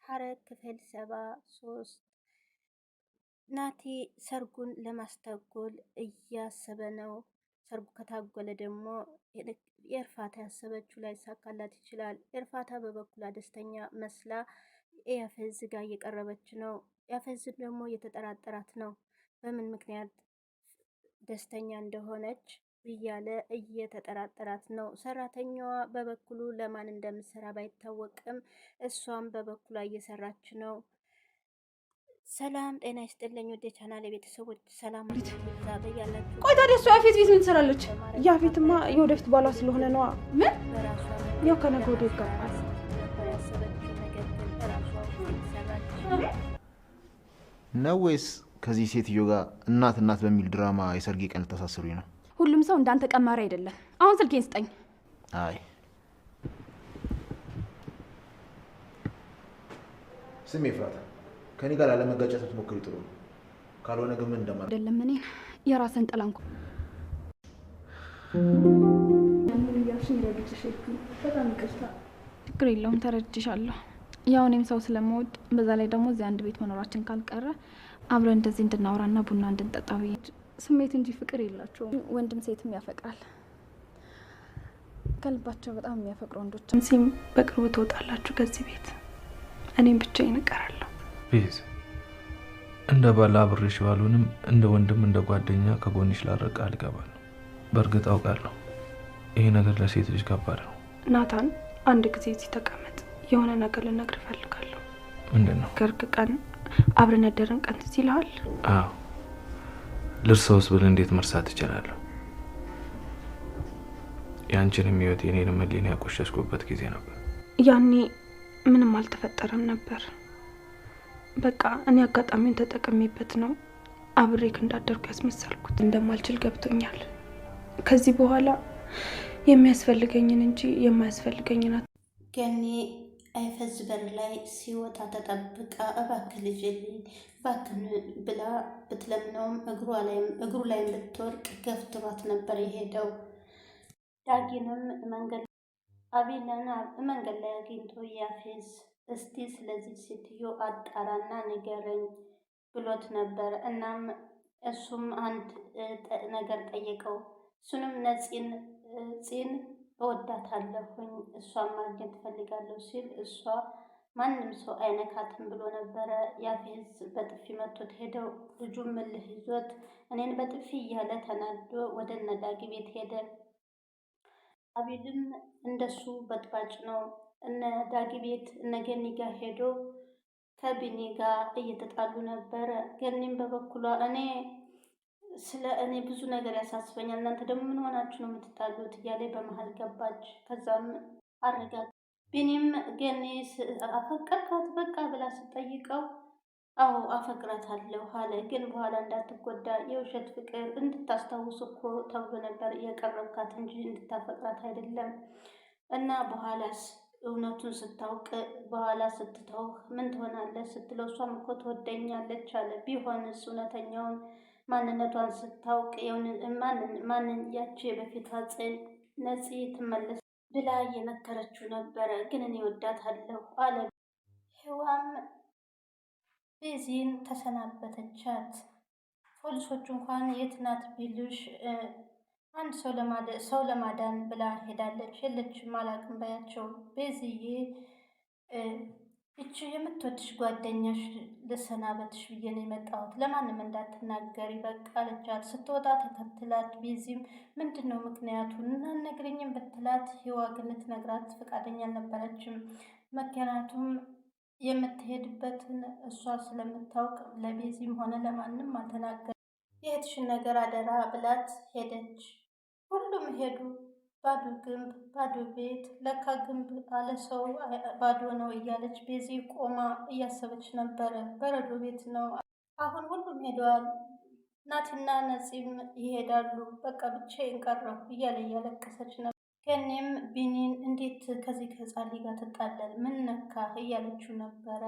ሐረግ ክፍል 73 ናቲ ሰርጉን ለማስተጎል እያሰበ ነው። ሰርጉ ከታጎለ ደግሞ የእርፋታ ያሰበችው ላይ ሳካላት ይችላል። እርፋታ በበኩሏ ደስተኛ መስላ ያፌዝ ጋር እየቀረበች ነው። ያፌዝን ደግሞ እየተጠራጠራት ነው። በምን ምክንያት ደስተኛ እንደሆነች እያለ እየተጠራጠራት ነው። ሰራተኛዋ በበኩሉ ለማን እንደምትሰራ ባይታወቅም እሷም በበኩሏ እየሰራች ነው። ሰላም ጤና ይስጥልኝ ወደ ቻናል ቤተሰቦች ሰላም ዛበ ያላችሁ። ቆይ ታዲያ እሷ ያፌት ቤት ምን ትሰራለች? ያፌትማ የወደፊት ባሏ ስለሆነ ነዋ። ምን ያው ከነገ ወዲያ ይገባል ነው ወይስ ከዚህ ሴትዮ ጋር እናት በሚል ድራማ የሰርጌ ቀን ልታሳስሩኝ ነው? ሁሉም ሰው እንዳንተ ቀማሪ አይደለም። አሁን ስልኬን ስጠኝ። አይ ስሜ ፍራታ ከኔ ጋር ላለመጋጨት ብትሞክሪ ጥሩ ነው። ካልሆነ ግን ምን እንደማለት አይደለም። እኔን የራስን ጠላንኩ በጣም ይቅርታ። ችግር የለውም ተረድቼሻለሁ። ያው እኔም ሰው ስለምወድ በዛ ላይ ደግሞ እዚህ አንድ ቤት መኖራችን ካልቀረ አብረን እንደዚህ እንድናወራና ቡና እንድንጠጣ ስሜት እንጂ ፍቅር የላቸውም። ወንድም ሴትም ያፈቅራል። ከልባቸው በጣም የሚያፈቅሩ ወንዶች ሲም በቅርቡ ትወጣላችሁ ከዚህ ቤት። እኔም ብቻዬን እቀራለሁ። ፕሊዝ እንደ ባላ አብሬሽ ባሉንም እንደ ወንድም እንደ ጓደኛ ከጎንሽ ላረቅ አልገባለሁ። በእርግጥ አውቃለሁ ይሄ ነገር ለሴት ልጅ ከባድ ነው። ናታን አንድ ጊዜ እዚህ ተቀመጥ። የሆነ ነገር ልነግርህ እፈልጋለሁ። ምንድነው? ገርግ ቀን አብረን ያደረን ቀን ትዝ ይልሃል? አዎ ልርሳውስ ብል እንዴት መርሳት እችላለሁ? ያንቺንም ህይወት የኔንም ህሊና ያቆሸሽኩበት ጊዜ ነበር። ያኔ ምንም አልተፈጠረም ነበር። በቃ እኔ አጋጣሚውን ተጠቅሜበት ነው አብሬክ እንዳደርኩ ያስመሰልኩት። እንደማልችል ገብቶኛል። ከዚህ በኋላ የሚያስፈልገኝን እንጂ የማያስፈልገኝን ገኒ አይፈዝ በር ላይ ሲወጣ ተጠብቃ እባክህ ልጅ እባክህ ብላ ብትለምነውም እግሩ ላይ ብትወርቅ ገፍትሯት ነበር የሄደው። ዳጊንም አቤልን መንገድ ላይ አግኝቶ ያፌዝ እስቲ ስለዚህ ሴትዮ አጣራና ንገረኝ ብሎት ነበር። እናም እሱም አንድ ነገር ጠየቀው። እሱንም ነፂን እወዳታለሁኝ እሷን ማግኘት ፈልጋለሁ ሲል እሷ ማንም ሰው አይነካትም ብሎ ነበረ። ያፌዝ በጥፊ መቶት ሄደው። ልጁም ምልህ ይዞት እኔን በጥፊ እያለ ተናዶ ወደ ነዳጊ ቤት ሄደ። አቤልም እንደሱ በጥባጭ ነው። እነ ዳጊ ቤት እነ ገኒ ጋር ሄዶ ከቢኒ ጋር እየተጣሉ ነበረ። ገኒም በበኩሏ እኔ ብዙ ነገር ያሳስበኛል፣ እናንተ ደግሞ ምን ሆናችሁ ነው የምትጣሉት እያለ በመሀል ገባች። ከዛም አረጋግ ቢኒም ገኒ አፈቀርካት በቃ ብላ ስጠይቀው አዎ አፈቅራታለሁ አለ። ግን በኋላ እንዳትጎዳ የውሸት ፍቅር እንድታስታውስ እኮ ተብሎ ነበር የቀረብካት እንጂ እንድታፈቅራት አይደለም። እና በኋላስ እውነቱን ስታውቅ በኋላ ስትተው ምን ትሆናለች ስትለው እሷም እኮ ትወደኛለች አለ። ቢሆንስ እውነተኛውን ማንነቷን ስታውቅ ማንን ያቺ በፊቷ ነፂ ትመለስ ብላ እየመከረችው ነበረ። ግን እኔ ወዳታለሁ አለ። ህዋም ቤዚን ተሰናበተቻት። ፖሊሶቹ እንኳን የት ናት ቢሉሽ አንድ ሰው ለማዳን ብላ ሄዳለች። የለችም አላቅም ባያቸው። ቤዝዬ እቺ የምትወድሽ ጓደኛሽ ልሰናበትሽ ብዬ ነው የመጣሁት፣ ለማንም እንዳትናገሪ በቃ አለቻት። ስትወጣ ተከትላት ቤዚም ምንድን ነው ምክንያቱን እናነግረኝም ብትላት ህዋ ግን ልትነግራት ፈቃደኛ አልነበረችም። ምክንያቱም የምትሄድበትን እሷ ስለምታውቅ ለቤዚም ሆነ ለማንም አልተናገረም። የእህትሽን ነገር አደራ ብላት ሄደች። ሁሉም ሄዱ። ባዶ ግንብ፣ ባዶ ቤት፣ ለካ ግንብ አለ ሰው ባዶ ነው እያለች ቤዚ ቆማ እያሰበች ነበረ። በረዶ ቤት ነው። አሁን ሁሉም ሄደዋል። ናቲና ነፂም ይሄዳሉ። በቃ ብቻዬን ቀረሁ እያለ እያለቀሰች ነበር። ገኒም ቢኒን እንዴት ከዚህ ከህፃን ጋር ትጣላል? ምን ነካ እያለችው ነበረ።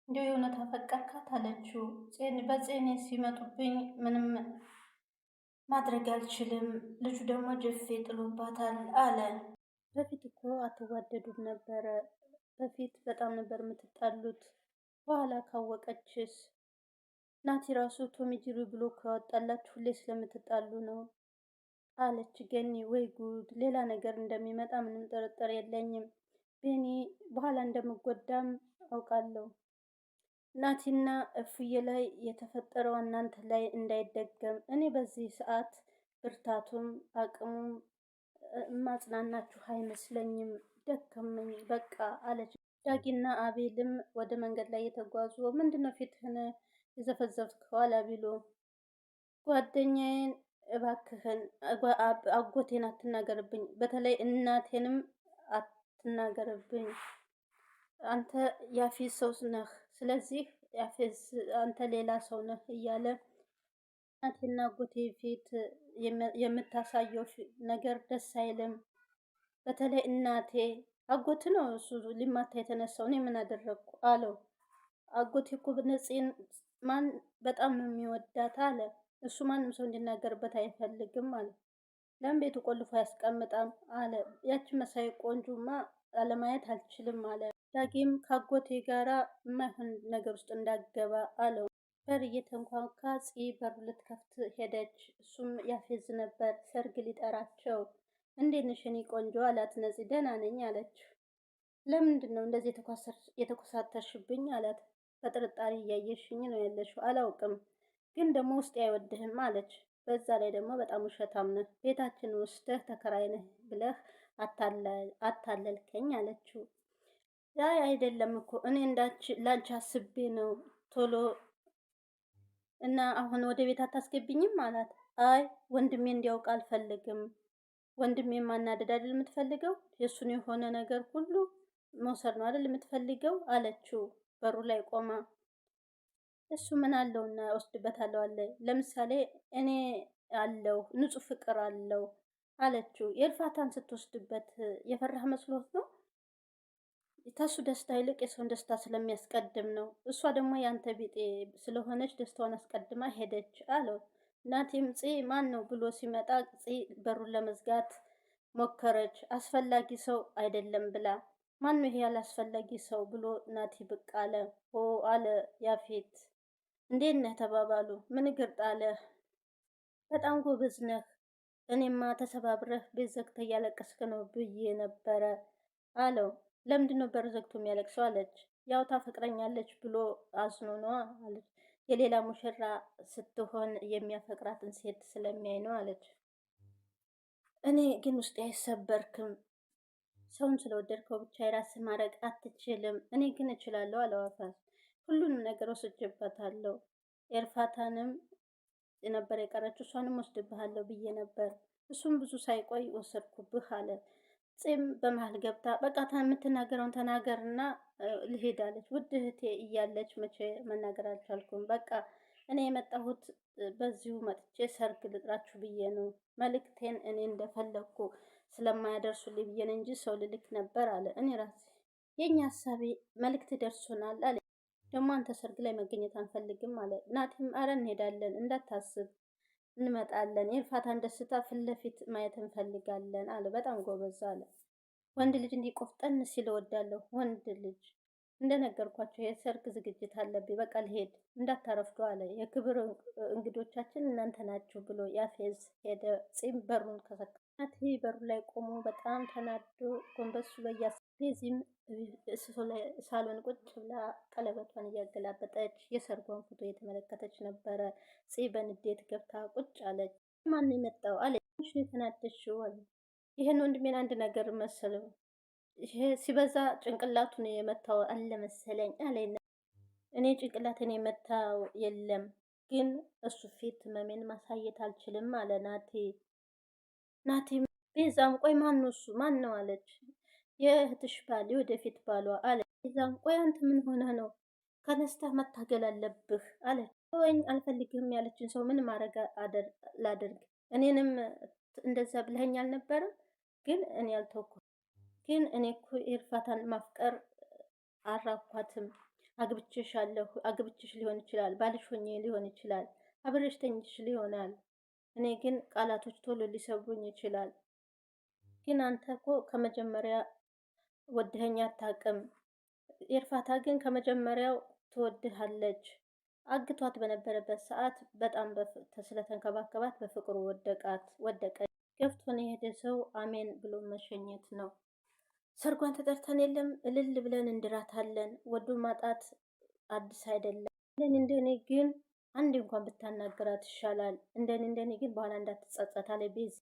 እንዲሁ የእውነት አፈቀርካት አለችው። በፄኔ ሲመጡብኝ ምንም ማድረግ አልችልም፣ ልጁ ደግሞ ጀፌ ጥሎባታል አለ። በፊት እኮ አትዋደዱም ነበረ በፊት በጣም ነበር የምትጣሉት። በኋላ ካወቀችስ? ናቲ ራሱ ቶሚ ጅሩ ብሎ ካወጣላችሁ ሁሌ ስለምትጣሉ ነው አለች ገኒ። ወይ ጉድ! ሌላ ነገር እንደሚመጣ ምንም ጥርጥር የለኝም። ቤኒ በኋላ እንደምጎዳም አውቃለሁ። ናቲና እፉዬ ላይ የተፈጠረው እናንተ ላይ እንዳይደገም እኔ በዚህ ሰዓት ብርታቱም አቅሙም ማጽናናችሁ አይመስለኝም። ደከመኝ በቃ አለች። ዳጊና አቤልም ወደ መንገድ ላይ የተጓዙ ምንድነው ፊትህን የዘፈዘፍከው? አለ አቤሉ። ጓደኛዬን እባክህን አጎቴን አትናገርብኝ፣ በተለይ እናቴንም አትናገርብኝ። አንተ ያፌዝ ሰው ነህ፣ ስለዚህ ያፌዝ አንተ ሌላ ሰው ነህ እያለ እናቴና አጎቴ ፊት የምታሳየው ነገር ደስ አይልም። በተለይ እናቴ አጎት ነው እሱ ሊማታ የተነሳው፣ እኔ ምን አደረግኩ አለው። አጎቴ እኮ ነፂን ማን በጣም ነው የሚወዳት አለ። እሱ ማንም ሰው እንዲናገርበት አይፈልግም አለ። ለምን ቤቱ ቆልፎ ያስቀምጣም አለ። ያቺ መሳይ ቆንጆማ አለማየት አልችልም አለ። ዳጊም ካጎቴ ጋራ የማይሆን ነገር ውስጥ እንዳገባ አለው። በር እየተንኳኳ ፂ በሩ ልትከፍት ሄደች። እሱም ያፌዝ ነበር ሰርግ ሊጠራቸው። እንዴት ነሽ የኔ ቆንጆ አላት። ነፂ ደህና ነኝ አለች። ለምንድን ነው እንደዚህ የተኮሳተርሽብኝ አላት። በጥርጣሬ እያየሽኝ ነው ያለሽው። አላውቅም ግን ደግሞ ውስጤ አይወድህም አለች። በዛ ላይ ደግሞ በጣም ውሸታም ነህ፣ ቤታችን ወስደህ ተከራይ ነህ ብለህ አታለልከኝ አለችው። ያ አይደለም እኮ እኔ ላንቺ አስቤ ነው ቶሎ እና አሁን ወደ ቤት አታስገቢኝም አላት። አይ ወንድሜ እንዲያውቅ አልፈልግም። ወንድሜ ማናደድ አይደል የምትፈልገው? የእሱን የሆነ ነገር ሁሉ መውሰድ ነው አይደል የምትፈልገው አለችው። በሩ ላይ ቆማ እሱ ምን አለውና ወስድበታለሁ አለ። ለምሳሌ እኔ አለው ንጹህ ፍቅር አለው አለችው። የእልፋታን ስትወስድበት የፈራህ መስሎት ነው? ከሱ ደስታ ይልቅ የሰውን ደስታ ስለሚያስቀድም ነው። እሷ ደግሞ ያንተ ቢጤ ስለሆነች ደስታዋን አስቀድማ ሄደች አለው። ናቲም ፂ ማን ነው ብሎ ሲመጣ ፂ በሩን ለመዝጋት ሞከረች። አስፈላጊ ሰው አይደለም ብላ ማን ነው ይሄ ያላስፈላጊ ሰው ብሎ ናቲ ብቅ አለ። ኦ አለ ያፌት። እንዴት ነህ ተባባሉ። ምን እግር ጣለህ? በጣም ጎበዝ ነህ። እኔማ ተሰባብረህ ቤት ዘግተህ እያለቀስክ ነው ብዬ ነበረ አለው። ለምንድን ነው በር ዘግቶ የሚያለቅሰው አለች። ያው ታፈቅረኛለች ብሎ አዝኖ ነዋ አለች። የሌላ ሙሽራ ስትሆን የሚያፈቅራትን ሴት ስለሚያይ ነው አለች። እኔ ግን ውስጤ አይሰበርክም። ሰውን ስለወደድከው ብቻ የራስህ ማድረግ አትችልም። እኔ ግን እችላለሁ አለው አፋት። ሁሉንም ነገር ወስጄበታለሁ። ኤርፋታንም ነበር የቀረችው፣ እሷንም ወስድብሃለሁ ብዬ ነበር። እሱም ብዙ ሳይቆይ ወሰድኩብህ አለ። ፂም በመሀል ገብታ በቃ የምትናገረውን ተናገርና ልሄዳለች። ውድ እህቴ እያለች መቼ መናገር አልቻልኩም። በቃ እኔ የመጣሁት በዚሁ መጥቼ ሰርግ ልጥራችሁ ብዬ ነው። መልእክቴን እኔ እንደፈለግኩ ስለማያደርሱልኝ ብዬ ነው እንጂ ሰው ልልክ ነበር አለ። እኔ ራሴ የኛ ሀሳቤ መልእክት ደርሶናል አለ። ደግሞ አንተ ሰርግ ላይ መገኘት አንፈልግም አለ። ናቲም አረ እንሄዳለን እንዳታስብ እንመጣለን፣ የእርፋታን ደስታ ፊት ለፊት ማየት እንፈልጋለን አለ። በጣም ጎበዝ አለ። ወንድ ልጅ እንዲቆፍጠን ሲል እወዳለሁ። ወንድ ልጅ እንደነገርኳቸው የሰርግ ዝግጅት አለብኝ፣ በቃ ልሄድ እንዳታረፍዱ አለ። የክብር እንግዶቻችን እናንተ ናችሁ ብሎ ያፌዝ ሄደ። ፂም በሩን ከሰካ። ናቲ በሩ ላይ ቆሞ በጣም ተናዶ ጎንበሱ ላይ ያስቤዚም ሳሎን ቁጭ ብላ ቀለበቷን እያገላበጠች የሰርጓን ፎቶ እየተመለከተች ነበረ። ፂ በንዴት ገብታ ቁጭ አለች። ማን የመጣው አለ። ትንሽ የተናደድሽው አለ። ይሄን ወንድሜን አንድ ነገር መሰለው፣ ይሄ ሲበዛ ጭንቅላቱን የመታው አለ መሰለኝ አለ። እኔ ጭንቅላትን የመታው የለም፣ ግን እሱ ፊት ህመሜን ማሳየት አልችልም አለ ናቲ። ቤዛም ቆይ ማን ነው እሱ ማን ነው አለች። የእህትሽ ባል የወደፊት ባሏ አለ። ቤዛም ቆይ አንተ ምን ሆነህ ነው? ከነስተህ መታገል አለብህ አለች። ወይኝ አልፈልግህም ያለችን ሰው ምን ማድረግ ላደርግ? እኔንም እንደዛ ብለኸኝ አልነበረም? ግን እኔ አልተውኩም። ግን እኔ እኮ ኤርፋታን ማፍቀር አራኳትም። አግብችሽ ሊሆን ይችላል፣ ባልሽ ሆኜ ሊሆን ይችላል፣ አብረሽ ተኝሽ ሊሆናል። እኔ ግን ቃላቶች ቶሎ ሊሰብሩኝ ይችላል። ግን አንተ እኮ ከመጀመሪያ ወደኸኝ አታውቅም። ኤርፋታ ግን ከመጀመሪያው ትወድሃለች። አግቷት በነበረበት ሰዓት በጣም ስለተንከባከባት በፍቅሩ ወደቀ። ገፍቶን የሄደ ሰው አሜን ብሎ መሸኘት ነው። ሰርጓን ተጠርተን የለም እልል ብለን እንድራታለን። ወዶ ማጣት አዲስ አይደለም። እንደኔ ግን አንድ እንኳን ብታናገራት ይሻላል። እንደኔ ግን በኋላ እንዳትጸጸት አለ ቤዛ።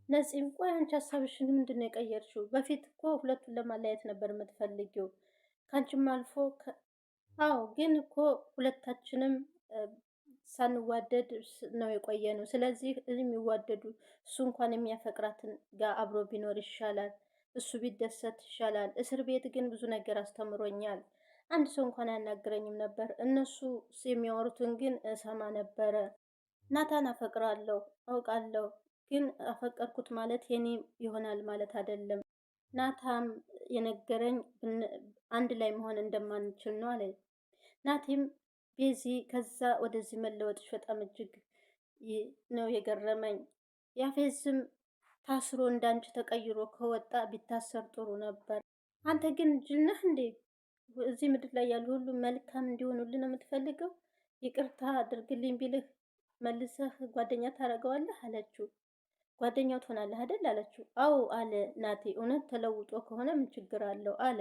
ነፂም ቆይ አንቺ ሀሳብሽን ምንድን ነው የቀየርሽው? በፊት እኮ ሁለቱን ለማለያየት ነበር የምትፈልጊው ከአንቺም አልፎ አዎ፣ ግን እኮ ሁለታችንም ሳንዋደድ ነው የቆየ ነው። ስለዚህ የሚዋደዱ እሱ እንኳን የሚያፈቅራትን ጋር አብሮ ቢኖር ይሻላል። እሱ ቢደሰት ይሻላል። እስር ቤት ግን ብዙ ነገር አስተምሮኛል። አንድ ሰው እንኳን አያናግረኝም ነበር። እነሱ የሚያወሩትን ግን እሰማ ነበረ። ናታን አፈቅራለሁ አውቃለሁ፣ ግን አፈቀርኩት ማለት የኔ ይሆናል ማለት አይደለም። ናታም የነገረኝ አንድ ላይ መሆን እንደማንችል ነው አለ። ናቲም ቤዚ ከዛ ወደዚህ መለወጥሽ በጣም እጅግ ነው የገረመኝ። ያፌዝም ታስሮ እንዳንቺ ተቀይሮ ከወጣ ቢታሰር ጥሩ ነበር። አንተ ግን ጅል ነህ እንዴ? እዚህ ምድር ላይ ያሉ ሁሉ መልካም እንዲሆኑልን ነው የምትፈልገው? ይቅርታ አድርግልኝ ቢልህ መልሰህ ጓደኛ ታደርገዋለህ አለችው። ጓደኛው ትሆናለህ አይደል አለችው። አዎ አለ ናቲ። እውነት ተለውጦ ከሆነ ምን ችግር አለው አለ።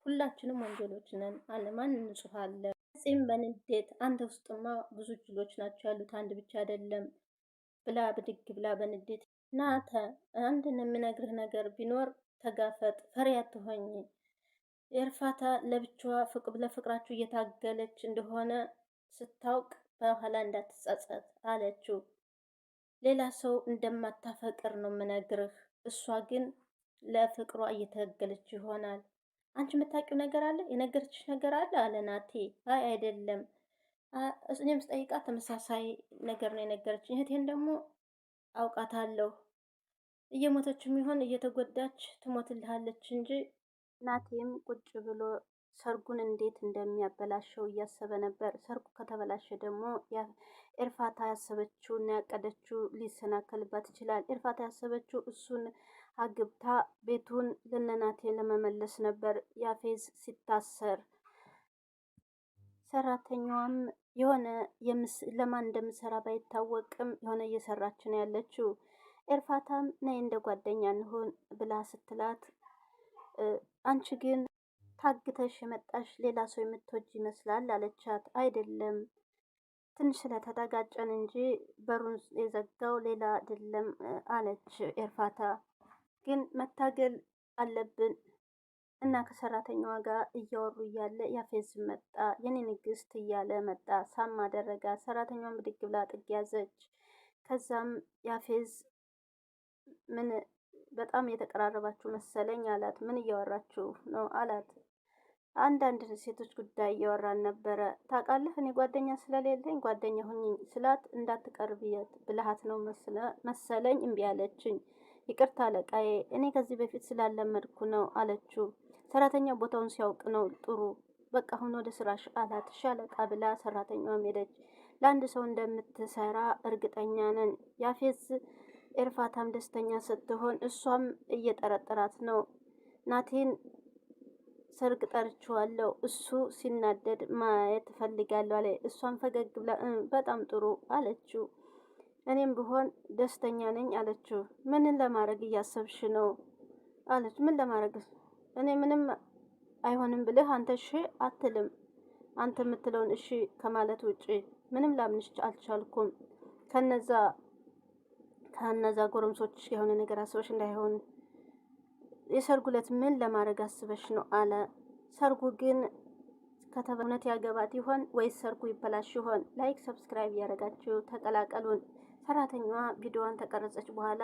ሁላችንም ወንጀሎች ነን አለ። ማን ንጹህ አለ? ነፂም በንዴት አንተ ውስጥማ ብዙ ጅሎች ናቸው ያሉት አንድ ብቻ አይደለም ብላ ብድግ ብላ በንዴት ናተ አንድን የምነግርህ ነገር ቢኖር ተጋፈጥ፣ ፈሪ አትሆኝ። ኤርፋታ ለብቻዋ ለፍቅራችሁ እየታገለች እንደሆነ ስታውቅ በኋላ እንዳትጸጸት አለችው። ሌላ ሰው እንደማታፈቅር ነው የምነግርህ። እሷ ግን ለፍቅሯ እየታገለች ይሆናል። አንቺ የምታውቂው ነገር አለ? የነገረችሽ ነገር አለ አለ ናቴ። አይ አይደለም፣ እኔም ስጠይቃት ተመሳሳይ ነገር ነው የነገረችኝ። እህቴን ደግሞ አውቃታለሁ። እየሞተችም ይሆን እየተጎዳች ትሞትልሃለች እንጂ። ናቴም ቁጭ ብሎ ሰርጉን እንዴት እንደሚያበላሸው እያሰበ ነበር። ሰርጉ ከተበላሸ ደግሞ ኤርፋታ ያሰበችው እና ያቀደችው ሊሰናከልባት ይችላል። ኤርፋታ ያሰበችው እሱን አግብታ ቤቱን ለነናቴ ለመመለስ ነበር። ያፌዝ ሲታሰር ሰራተኛዋም የሆነ ለማን እንደምሰራ ባይታወቅም የሆነ እየሰራች ነው ያለችው። ኤርፋታም ነይ እንደ ጓደኛ እንሆን ብላ ስትላት አንቺ ግን ታግተሽ የመጣሽ ሌላ ሰው የምትወጅ ይመስላል አለቻት። አይደለም ትንሽ ስለተጋጨን እንጂ በሩን የዘጋው ሌላ አይደለም አለች ኤርፋታ። ግን መታገል አለብን እና ከሰራተኛዋ ጋር እያወሩ እያለ ያፌዝ መጣ። የኔ ንግስት እያለ መጣ። ሳም አደረጋ። ሰራተኛዋን ብድግ ብላ ጥግ ያዘች። ከዛም ያፌዝ ምን በጣም የተቀራረባችሁ መሰለኝ አላት። ምን እያወራችሁ ነው አላት። አንዳንድ ሴቶች ጉዳይ እያወራን ነበረ። ታውቃለህ እኔ ጓደኛ ስለሌለኝ ጓደኛ ሁኚኝ ስላት እንዳትቀርብየት ብልሃት ነው መሰለኝ እምቢ አለችኝ። ይቅርታ አለቃዬ፣ እኔ ከዚህ በፊት ስላለመድኩ ነው አለችው። ሰራተኛ ቦታውን ሲያውቅ ነው ጥሩ። በቃ አሁን ወደ ስራሽ አላት። እሺ አለቃ ብላ ሰራተኛዋም ሄደች። ለአንድ ሰው እንደምትሰራ እርግጠኛ ነን። ያፌዝ ኤርፋታም ደስተኛ ስትሆን እሷም እየጠረጠራት ነው። ናቴን ሰርግ ጠርቼዋለሁ፣ እሱ ሲናደድ ማየት እፈልጋለሁ አለ። እሷም ፈገግ ብላ በጣም ጥሩ አለችው። እኔም ብሆን ደስተኛ ነኝ አለችው። ምንን ለማድረግ እያሰብሽ ነው አለች። ምን ለማድረግ? እኔ ምንም አይሆንም ብልህ አንተ እሺ አትልም። አንተ የምትለውን እሺ ከማለት ውጪ ምንም ላምንሽ አልቻልኩም። ከነዛ ጎረምሶች የሆነ ነገር አስበሽ እንዳይሆን። የሰርጉ ዕለት ምን ለማድረግ አስበሽ ነው አለ። ሰርጉ ግን እውነት ያገባት ይሆን ወይስ ሰርጉ ይበላሽ ይሆን? ላይክ ሰብስክራይብ እያደረጋችሁ ተቀላቀሉን። ሰራተኛዋ ቪዲዮዋን ተቀረጸች በኋላ